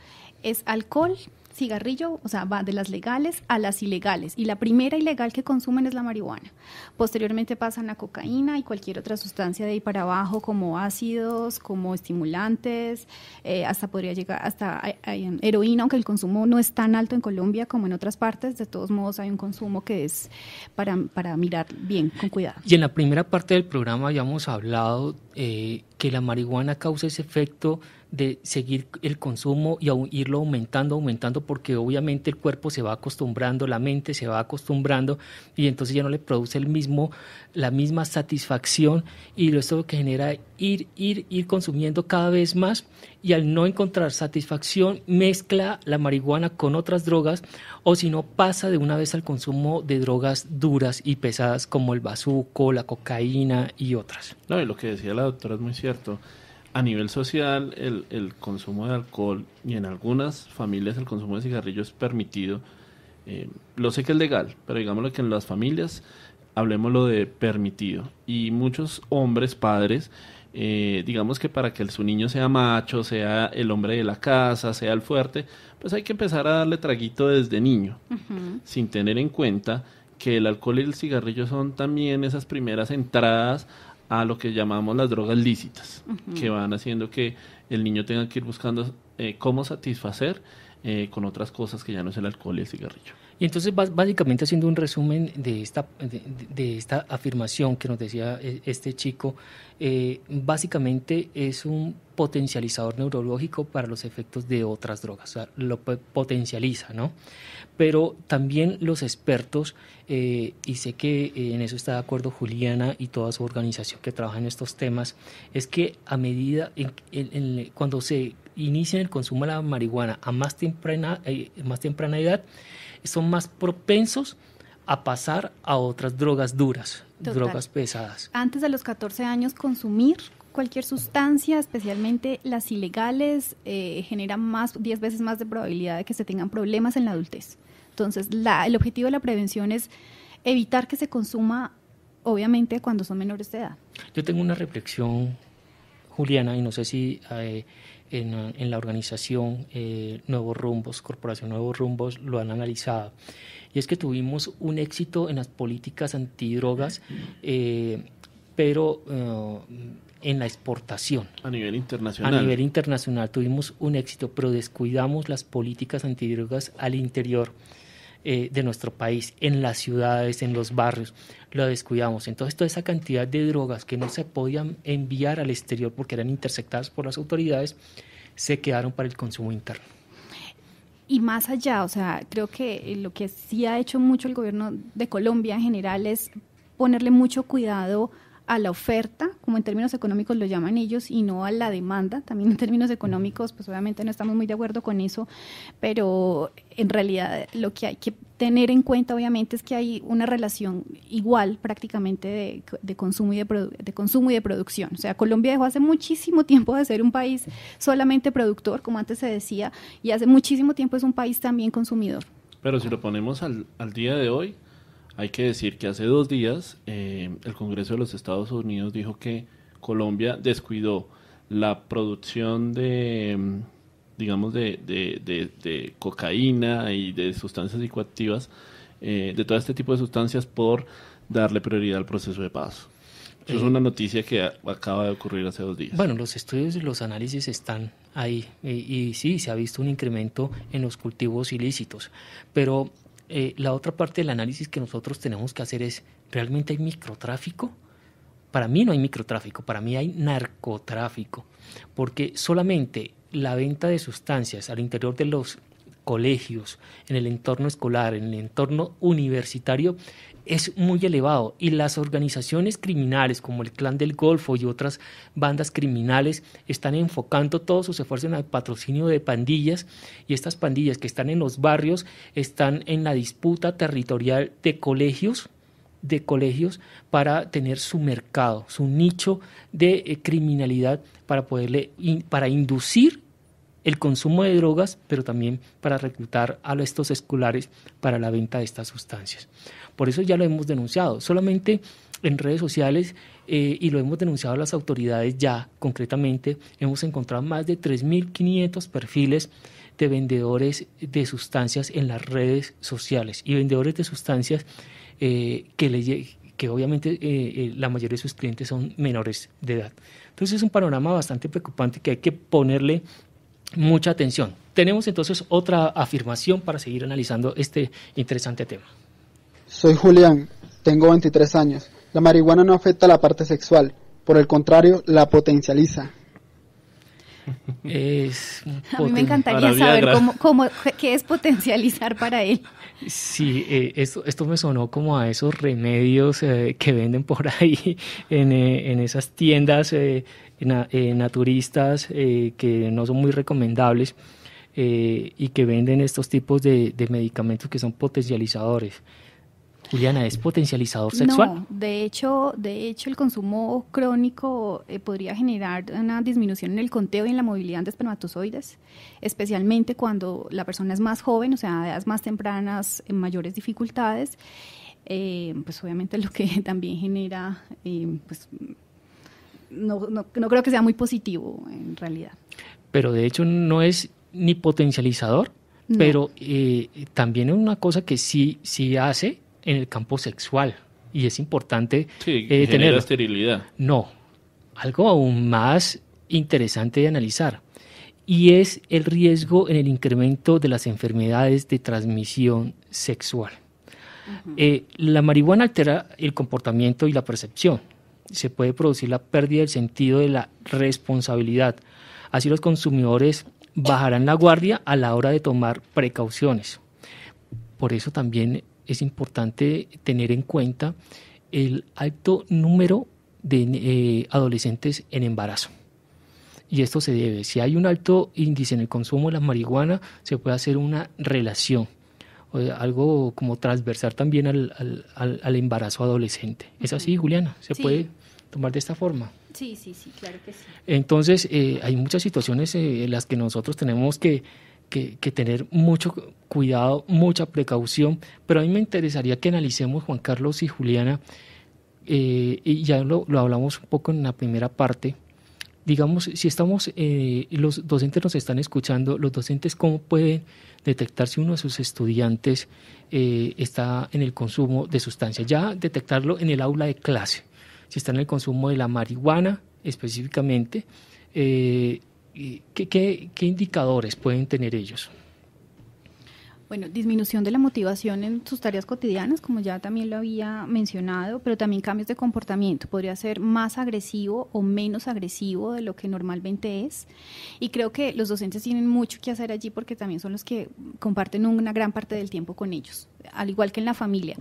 es alcohol, cigarrillo, o sea, va de las legales a las ilegales. Y la primera ilegal que consumen es la marihuana. Posteriormente pasan la cocaína y cualquier otra sustancia de ahí para abajo, como ácidos, como estimulantes, hasta podría llegar hasta heroína, aunque el consumo no es tan alto en Colombia como en otras partes. De todos modos, hay un consumo que es para mirar bien, con cuidado. Y en la primera parte del programa habíamos hablado que la marihuana causa ese efecto de seguir el consumo y irlo aumentando, porque obviamente el cuerpo se va acostumbrando, la mente se va acostumbrando y entonces ya no le produce la misma satisfacción, y esto lo que genera ir consumiendo cada vez más, y al no encontrar satisfacción mezcla la marihuana con otras drogas, o si no pasa de una vez al consumo de drogas duras y pesadas como el bazuco, la cocaína y otras. No, y lo que decía la doctora es muy cierto. A nivel social, el consumo de alcohol, y en algunas familias el consumo de cigarrillo es permitido. Lo sé que es legal, pero digámoslo que en las familias hablemoslo de permitido. Y muchos hombres, padres, digamos que para que su niño sea macho, sea el hombre de la casa, sea el fuerte, pues hay que empezar a darle traguito desde niño, sin tener en cuenta que el alcohol y el cigarrillo son también esas primeras entradas a lo que llamamos las drogas lícitas, que van haciendo que el niño tenga que ir buscando cómo satisfacer con otras cosas que ya no es el alcohol y el cigarrillo. Y entonces, básicamente, haciendo un resumen de esta afirmación que nos decía este chico, básicamente es un potencializador neurológico para los efectos de otras drogas, o sea, lo potencializa, ¿no? Pero también los expertos, y sé que en eso está de acuerdo Juliana y toda su organización que trabaja en estos temas, es que a medida, cuando se inicia el consumo de la marihuana a más temprana edad, son más propensos a pasar a otras drogas duras, drogas pesadas. Antes de los 14 años, consumir cualquier sustancia, especialmente las ilegales, genera 10 veces más de probabilidad de que se tengan problemas en la adultez. Entonces, el objetivo de la prevención es evitar que se consuma, obviamente, cuando son menores de edad. Yo tengo una reflexión, Juliana, y no sé si en la organización Nuevos Rumbos, Corporación Nuevos Rumbos, lo han analizado. Y es que tuvimos un éxito en las políticas antidrogas, pero en la exportación. A nivel internacional. A nivel internacional tuvimos un éxito, pero descuidamos las políticas antidrogas al interior de nuestro país, en las ciudades, en los barrios, lo descuidamos. Entonces, toda esa cantidad de drogas que no se podían enviar al exterior porque eran interceptadas por las autoridades, se quedaron para el consumo interno. Y más allá, o sea, creo que lo que sí ha hecho mucho el gobierno de Colombia en general es ponerle mucho cuidado a la oferta, como en términos económicos lo llaman ellos, y no a la demanda. También en términos económicos, pues obviamente no estamos muy de acuerdo con eso, pero en realidad lo que hay que tener en cuenta obviamente es que hay una relación igual prácticamente de consumo y de producción. O sea, Colombia dejó hace muchísimo tiempo de ser un país solamente productor, como antes se decía, y hace muchísimo tiempo es un país también consumidor. Pero si lo ponemos al día de hoy, hay que decir que hace 2 días el Congreso de los Estados Unidos dijo que Colombia descuidó la producción de cocaína y de sustancias psicoactivas, de todo este tipo de sustancias, por darle prioridad al proceso de paz. Eso es una noticia que acaba de ocurrir hace 2 días. Bueno, los estudios y los análisis están ahí, y sí, se ha visto un incremento en los cultivos ilícitos, pero la otra parte del análisis que nosotros tenemos que hacer es, ¿realmente hay microtráfico? Para mí no hay microtráfico, para mí hay narcotráfico, porque solamente la venta de sustancias al interior de los colegios, en el entorno escolar, en el entorno universitario, es muy elevado, y las organizaciones criminales como el Clan del Golfo y otras bandas criminales están enfocando todos sus esfuerzos en el patrocinio de pandillas, y estas pandillas que están en los barrios están en la disputa territorial de colegios para tener su mercado, su nicho de criminalidad, para inducir el consumo de drogas, pero también para reclutar a estos escolares para la venta de estas sustancias. Por eso ya lo hemos denunciado, solamente en redes sociales, y lo hemos denunciado a las autoridades ya concretamente. Hemos encontrado más de 3.500 perfiles de vendedores de sustancias en las redes sociales y vendedores de sustancias que obviamente la mayoría de sus clientes son menores de edad. Entonces es un panorama bastante preocupante que hay que ponerle mucha atención. Tenemos entonces otra afirmación para seguir analizando este interesante tema. Soy Julián, tengo 23 años. La marihuana no afecta la parte sexual, por el contrario, la potencializa. A mí me encantaría saber qué es potencializar para él. Sí, esto me sonó como a esos remedios que venden por ahí en esas tiendas naturistas que no son muy recomendables y que venden estos tipos de medicamentos que son potencializadores. Juliana, ¿es potencializador sexual? No, de hecho el consumo crónico podría generar una disminución en el conteo y en la movilidad de espermatozoides, especialmente cuando la persona es más joven, o sea, a edades más tempranas, en mayores dificultades, pues obviamente lo que también genera, pues no creo que sea muy positivo en realidad. Pero de hecho no es ni potencializador, no. Pero también es una cosa que sí hace en el campo sexual y es importante tener esterilidad. No, algo aún más interesante de analizar y es el riesgo en el incremento de las enfermedades de transmisión sexual. Uh-huh. La marihuana altera el comportamiento y la percepción. Se puede producir la pérdida del sentido de la responsabilidad. Así los consumidores bajarán la guardia a la hora de tomar precauciones. Por eso también es importante tener en cuenta el alto número de adolescentes en embarazo. Y esto se debe, si hay un alto índice en el consumo de la marihuana, se puede hacer una relación, algo como transversal también al embarazo adolescente. ¿Es así, Juliana? ¿Se puede tomar de esta forma? Sí, claro que sí. Entonces, hay muchas situaciones en las que nosotros tenemos que tener mucho cuidado, mucha precaución, pero a mí me interesaría que analicemos, Juan Carlos y Juliana, y ya lo hablamos un poco en la primera parte, digamos, si estamos, los docentes nos están escuchando, los docentes cómo pueden detectar si uno de sus estudiantes está en el consumo de sustancias, ya detectarlo en el aula de clase, si está en el consumo de la marihuana específicamente, ¿Qué indicadores pueden tener ellos? Bueno, disminución de la motivación en sus tareas cotidianas, como ya también lo había mencionado, pero también cambios de comportamiento. Podría ser más agresivo o menos agresivo de lo que normalmente es. Y creo que los docentes tienen mucho que hacer allí porque también son los que comparten una gran parte del tiempo con ellos, al igual que en la familia.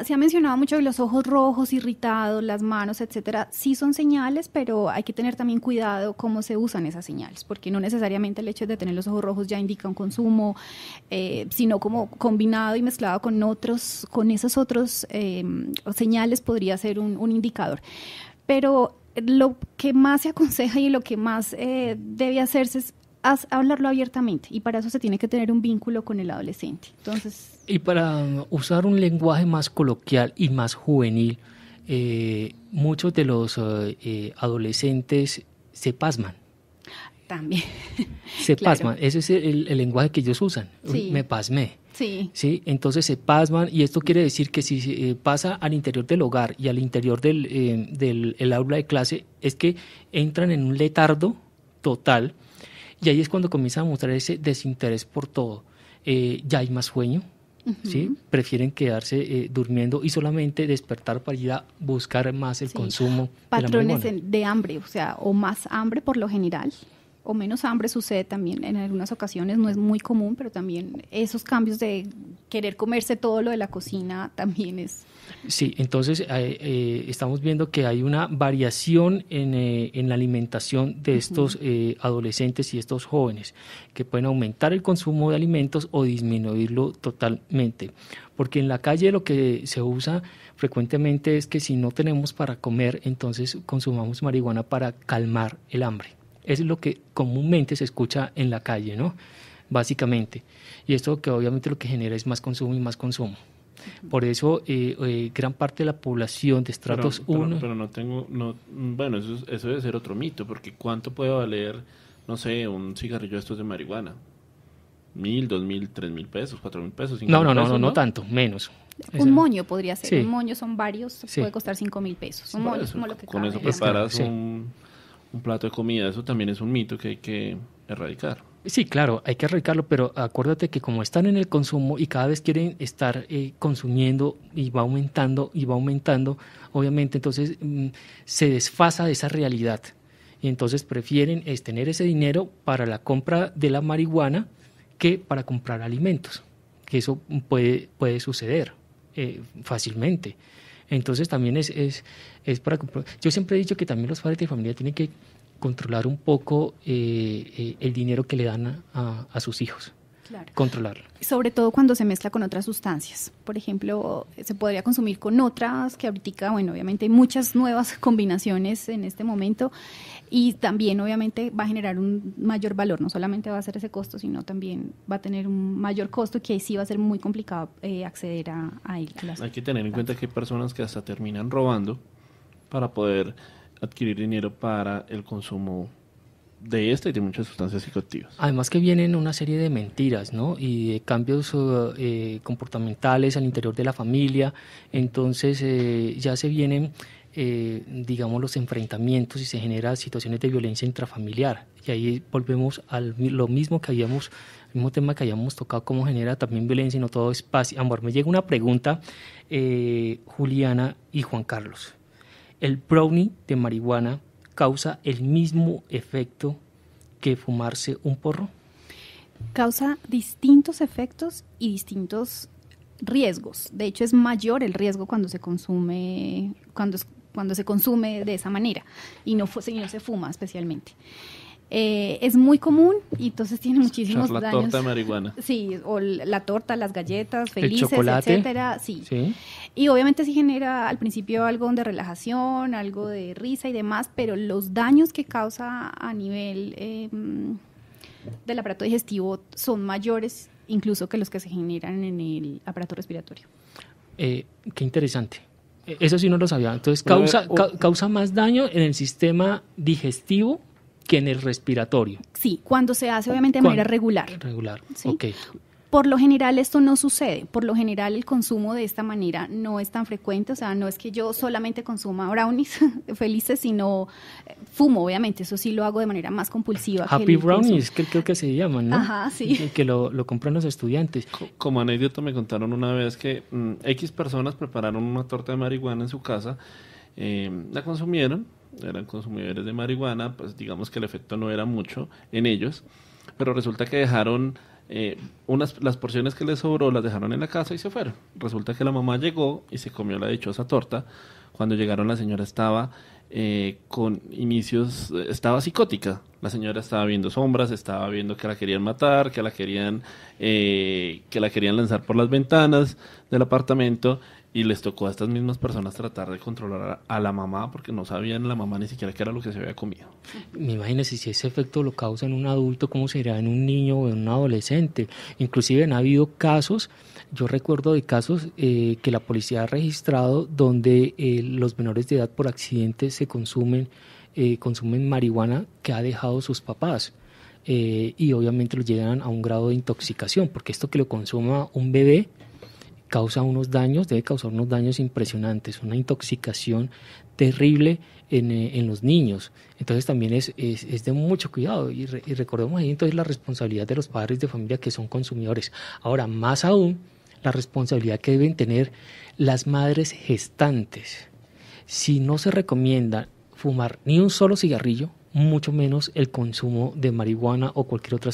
Se ha mencionado mucho los ojos rojos, irritados, las manos, etcétera. Sí son señales, pero hay que tener también cuidado cómo se usan esas señales, porque no necesariamente el hecho de tener los ojos rojos ya indica un consumo, sino como combinado y mezclado con esos otros señales podría ser un indicador. Pero lo que más se aconseja y lo que más debe hacerse es hablarlo abiertamente, y para eso se tiene que tener un vínculo con el adolescente. Entonces, y para usar un lenguaje más coloquial y más juvenil, muchos de los adolescentes se pasman. También. Se pasman, ese es el lenguaje que ellos usan. Sí. Me pasmé. Sí. Sí. Entonces se pasman, y esto quiere decir que si pasa al interior del hogar y al interior del aula de clase, es que entran en un letardo total, y ahí es cuando comienza a mostrar ese desinterés por todo. Ya hay más sueño, uh-huh. ¿Sí? Prefieren quedarse durmiendo y solamente despertar para ir a buscar más el consumo. Patrones de hambre, o sea, o más hambre por lo general, o menos hambre sucede también en algunas ocasiones, no es muy común, pero también esos cambios de querer comerse todo lo de la cocina también es... Sí, entonces estamos viendo que hay una variación en la alimentación de estos adolescentes y estos jóvenes, que pueden aumentar el consumo de alimentos o disminuirlo totalmente, porque en la calle lo que se usa frecuentemente es que si no tenemos para comer, entonces consumamos marihuana para calmar el hambre. Eso es lo que comúnmente se escucha en la calle, ¿no? Básicamente. Y esto que obviamente lo que genera es más consumo y más consumo. Por eso gran parte de la población de estratos 1... Bueno, eso debe ser otro mito, porque ¿cuánto puede valer, no sé, un cigarrillo de estos de marihuana? 1.000, 2.000, 3.000 pesos, 4.000 pesos, 5.000 No pesos, tanto, menos. Un moño podría ser, Sí. un moño son varios, Sí. puede costar 5.000 pesos. Un Por moño es eso, como lo que con cabe eso en la preparas Sí. un plato de comida. Eso también es un mito que hay que erradicar. Sí, claro, hay que erradicarlo, pero acuérdate que como están en el consumo y cada vez quieren estar consumiendo y va aumentando, obviamente entonces se desfasa de esa realidad. Y entonces prefieren tener ese dinero para la compra de la marihuana que para comprar alimentos, que eso puede suceder fácilmente. Entonces también es para comprar. Yo siempre he dicho que también los padres de familia tienen que controlar un poco el dinero que le dan a sus hijos. Claro. Controlarlo. Sobre todo cuando se mezcla con otras sustancias. Por ejemplo, se podría consumir con otras que ahorita, bueno, obviamente hay muchas nuevas combinaciones en este momento y también obviamente va a generar un mayor valor. No solamente va a ser ese costo, sino también va a tener un mayor costo que ahí sí va a ser muy complicado acceder a él. Hay que tener en cuenta que hay personas que hasta terminan robando para poder adquirir dinero para el consumo de esta y de muchas sustancias psicoactivas. Además que vienen una serie de mentiras, ¿no? Y de cambios comportamentales al interior de la familia. Entonces ya se vienen, digamos, los enfrentamientos y se generan situaciones de violencia intrafamiliar. Y ahí volvemos al lo mismo mismo tema que habíamos tocado, cómo genera también violencia y no todo es paz. Amor, me llega una pregunta, Juliana y Juan Carlos. ¿El brownie de marihuana causa el mismo efecto que fumarse un porro? Causa distintos efectos y distintos riesgos. De hecho, es mayor el riesgo cuando se consume, cuando se consume de esa manera y no se fuma especialmente. Es muy común y entonces tiene muchísimos la daños. Torta de marihuana. Sí, o la torta, las galletas, felices, el chocolate, etcétera. Sí. Y obviamente sí genera al principio algo de relajación, algo de risa y demás, pero los daños que causa a nivel del aparato digestivo son mayores incluso que los que se generan en el aparato respiratorio. Qué interesante. Eso sí no lo sabía. Entonces causa más daño en el sistema digestivo que en el respiratorio. Sí, cuando se hace obviamente de manera regular. Regular, ¿sí? ok. Por lo general esto no sucede, por lo general el consumo de esta manera no es tan frecuente, o sea, no es que yo solamente consuma brownies felices, sino fumo, obviamente, eso sí lo hago de manera más compulsiva. Happy brownies, que creo que se llaman, ¿no? Ajá, sí. Que lo compran los estudiantes. Como anécdota me contaron una vez que X personas prepararon una torta de marihuana en su casa, la consumieron, eran consumidores de marihuana, pues digamos que el efecto no era mucho en ellos, pero resulta que dejaron las porciones que les sobró, las dejaron en la casa y se fueron. Resulta que la mamá llegó y se comió la dichosa torta. Cuando llegaron la señora estaba con inicios, estaba psicótica. La señora estaba viendo sombras, estaba viendo que la querían matar, que la querían lanzar por las ventanas del apartamento. Y les tocó a estas mismas personas tratar de controlar a la mamá porque no sabían la mamá ni siquiera qué era lo que se había comido. Imagínense si ese efecto lo causa en un adulto, ¿cómo será en un niño o en un adolescente? Inclusive han habido casos, yo recuerdo de casos que la policía ha registrado donde los menores de edad por accidente consumen marihuana que ha dejado sus papás. Y obviamente los llegan a un grado de intoxicación, porque esto que lo consuma un bebé debe causar unos daños impresionantes, una intoxicación terrible en los niños. Entonces también es de mucho cuidado y recordemos ahí entonces la responsabilidad de los padres de familia que son consumidores. Ahora, más aún, la responsabilidad que deben tener las madres gestantes. Si no se recomienda fumar ni un solo cigarrillo, mucho menos el consumo de marihuana o cualquier otra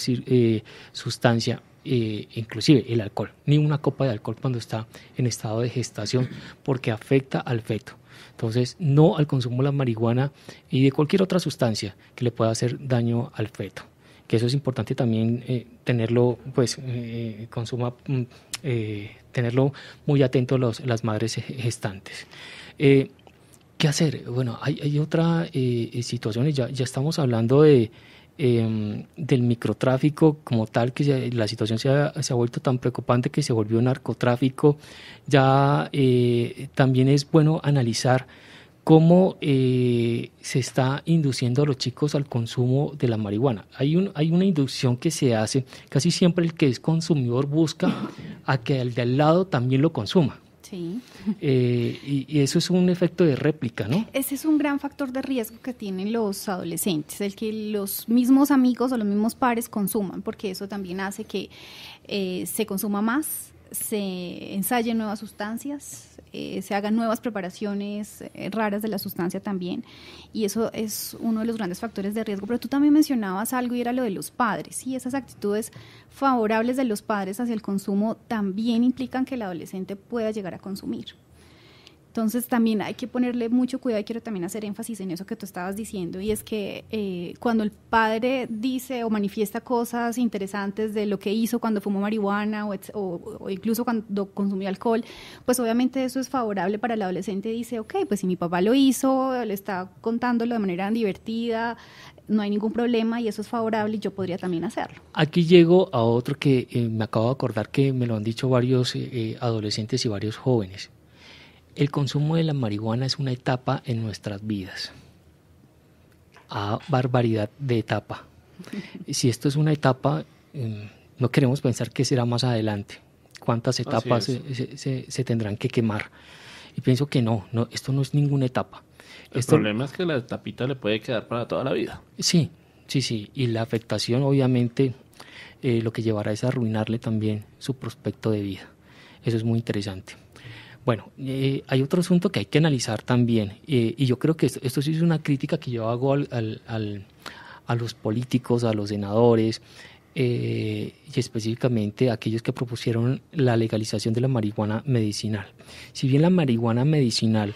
sustancia, inclusive el alcohol, ni una copa de alcohol cuando está en estado de gestación, porque afecta al feto. Entonces, no al consumo de la marihuana y de cualquier otra sustancia que le pueda hacer daño al feto. Que eso es importante también tenerlo, tenerlo muy atento las madres gestantes. ¿Qué hacer? Bueno, hay otra situación, ya estamos hablando del microtráfico como tal, que la situación se ha vuelto tan preocupante que se volvió narcotráfico. Ya también es bueno analizar cómo se está induciendo a los chicos al consumo de la marihuana. Hay una inducción que se hace, casi siempre el que es consumidor busca a que el de al lado también lo consuma. Sí. Y eso es un efecto de réplica, ¿no? Ese es un gran factor de riesgo que tienen los adolescentes, el que los mismos amigos o los mismos pares consuman, porque eso también hace que se consuma más, se ensayen nuevas sustancias, se hagan nuevas preparaciones raras de la sustancia también, y eso es uno de los grandes factores de riesgo. Pero tú también mencionabas algo y era lo de los padres, y esas actitudes favorables de los padres hacia el consumo también implican que el adolescente pueda llegar a consumir. Entonces también hay que ponerle mucho cuidado, y quiero también hacer énfasis en eso que tú estabas diciendo, y es que cuando el padre dice o manifiesta cosas interesantes de lo que hizo cuando fumó marihuana o incluso cuando consumió alcohol, pues obviamente eso es favorable para el adolescente. Dice, ok, pues si mi papá lo hizo, le está contándolo de manera divertida, no hay ningún problema y eso es favorable y yo podría también hacerlo. Aquí llego a otro que me acabo de acordar que me lo han dicho varios adolescentes y varios jóvenes. El consumo de la marihuana es una etapa en nuestras vidas. Barbaridad de etapa. Si esto es una etapa, no queremos pensar que será más adelante. ¿Cuántas etapas se tendrán que quemar? Y pienso que no, esto no es ninguna etapa. El problema es que la etapita le puede quedar para toda la vida. Sí. Y la afectación, obviamente, lo que llevará es a arruinarle también su prospecto de vida. Eso es muy interesante. Bueno, hay otro asunto que hay que analizar también, y yo creo que esto sí es una crítica que yo hago a los políticos, a los senadores, y específicamente a aquellos que propusieron la legalización de la marihuana medicinal. Si bien la marihuana medicinal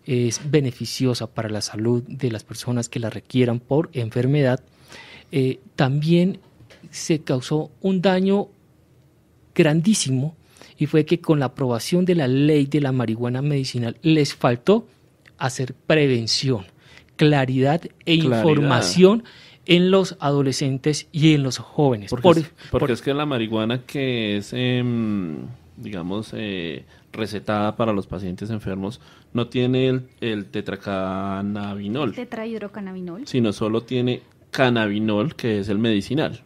es beneficiosa para la salud de las personas que la requieran por enfermedad, también se causó un daño grandísimo, y fue que con la aprobación de la ley de la marihuana medicinal les faltó hacer prevención, claridad e información en los adolescentes y en los jóvenes. Porque es que la marihuana que es, recetada para los pacientes enfermos no tiene el tetracannabinol. Tetrahidrocannabinol. Sino solo tiene cannabinol, que es el medicinal.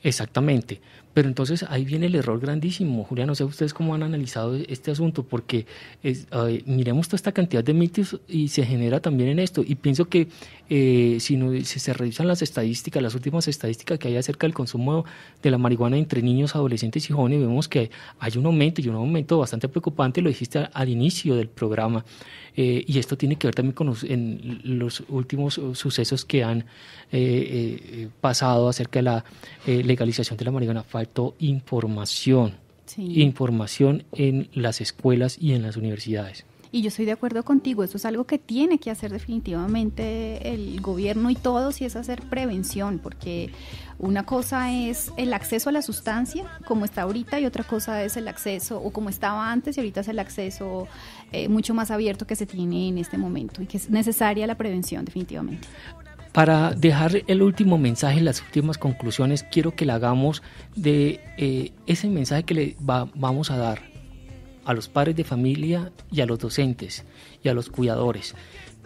Exactamente. Pero entonces ahí viene el error grandísimo. Julián, no sé ustedes cómo han analizado este asunto, porque miremos toda esta cantidad de mitos y se genera también en esto. Y pienso que si se revisan las estadísticas, las últimas estadísticas que hay acerca del consumo de la marihuana entre niños, adolescentes y jóvenes, vemos que hay un aumento, y un aumento bastante preocupante, lo dijiste al inicio del programa. Y esto tiene que ver también con los últimos sucesos que han pasado acerca de la legalización de la marihuana. Faltó información en las escuelas y en las universidades. Y yo estoy de acuerdo contigo, eso es algo que tiene que hacer definitivamente el gobierno y todos, y es hacer prevención, porque una cosa es el acceso a la sustancia, como está ahorita, y otra cosa es el acceso, o como estaba antes, y ahorita es el acceso mucho más abierto que se tiene en este momento, y que es necesaria la prevención definitivamente. Para dejar el último mensaje, las últimas conclusiones, quiero que le hagamos de ese mensaje que le vamos a dar a los padres de familia y a los docentes y a los cuidadores.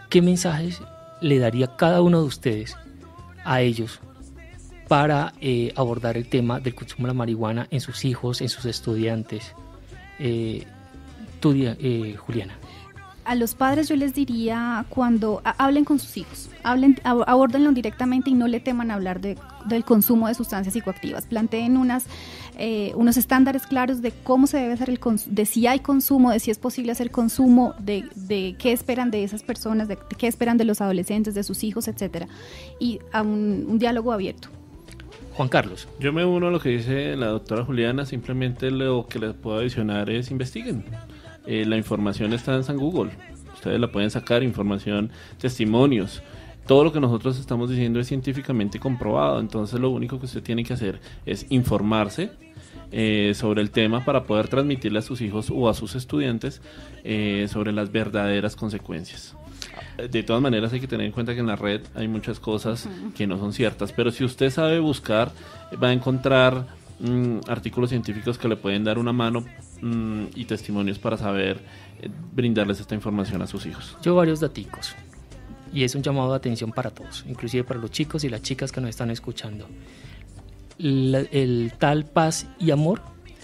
¿Qué mensajes le daría cada uno de ustedes a ellos para abordar el tema del consumo de la marihuana en sus hijos, en sus estudiantes? Juliana. A los padres yo les diría, cuando hablen con sus hijos, abórdenlo directamente y no le teman hablar del consumo de sustancias psicoactivas. Planteen unos estándares claros de cómo se debe hacer de si hay consumo, de si es posible hacer consumo, de qué esperan de esas personas, de qué esperan de los adolescentes, de sus hijos, etcétera, y a un diálogo abierto. Juan Carlos. Yo me uno a lo que dice la doctora Juliana, simplemente lo que les puedo adicionar es investiguen. La información está en San Google, ustedes la pueden sacar, información, testimonios, todo lo que nosotros estamos diciendo es científicamente comprobado, entonces lo único que usted tiene que hacer es informarse sobre el tema para poder transmitirle a sus hijos o a sus estudiantes sobre las verdaderas consecuencias. De todas maneras hay que tener en cuenta que en la red hay muchas cosas que no son ciertas, pero si usted sabe buscar, va a encontrar artículos científicos que le pueden dar una mano y testimonios para saber brindarles esta información a sus hijos. Yo varios daticos, y es un llamado de atención para todos, inclusive para los chicos y las chicas que nos están escuchando. El tal paz y amor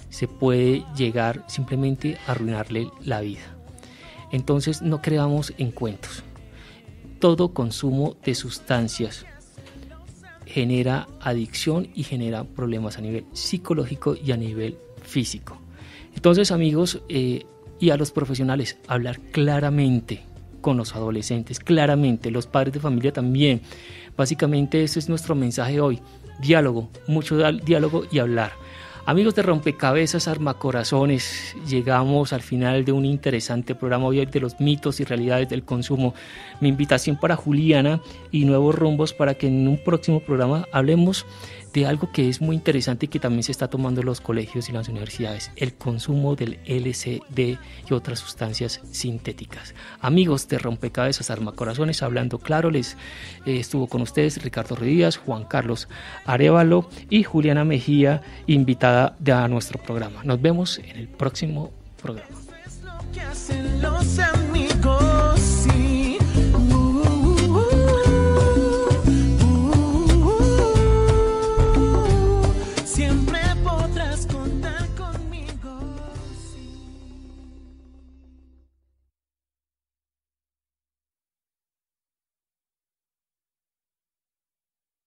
se puede llegar simplemente a arruinarle la vida. Entonces no creamos en cuentos. Todo consumo de sustancias genera adicción y genera problemas a nivel psicológico y a nivel físico. Entonces, amigos, y a los profesionales, hablar claramente con los adolescentes, claramente, los padres de familia también. Básicamente ese es nuestro mensaje hoy. Diálogo, mucho diálogo y hablar. Amigos de Rompecabezas Armacorazones, llegamos al final de un interesante programa hoy de los mitos y realidades del consumo. Mi invitación para Juliana y nuevos rumbos para que en un próximo programa hablemos de algo que es muy interesante y que también se está tomando en los colegios y las universidades, el consumo del LSD y otras sustancias sintéticas. Amigos de Rompecabezas Armacorazones, hablando claro, les estuvo con ustedes Ricardo Ruidías, Juan Carlos Arévalo y Juliana Mejía, invitada a nuestro programa. Nos vemos en el próximo programa. Es lo que hacen los amigos.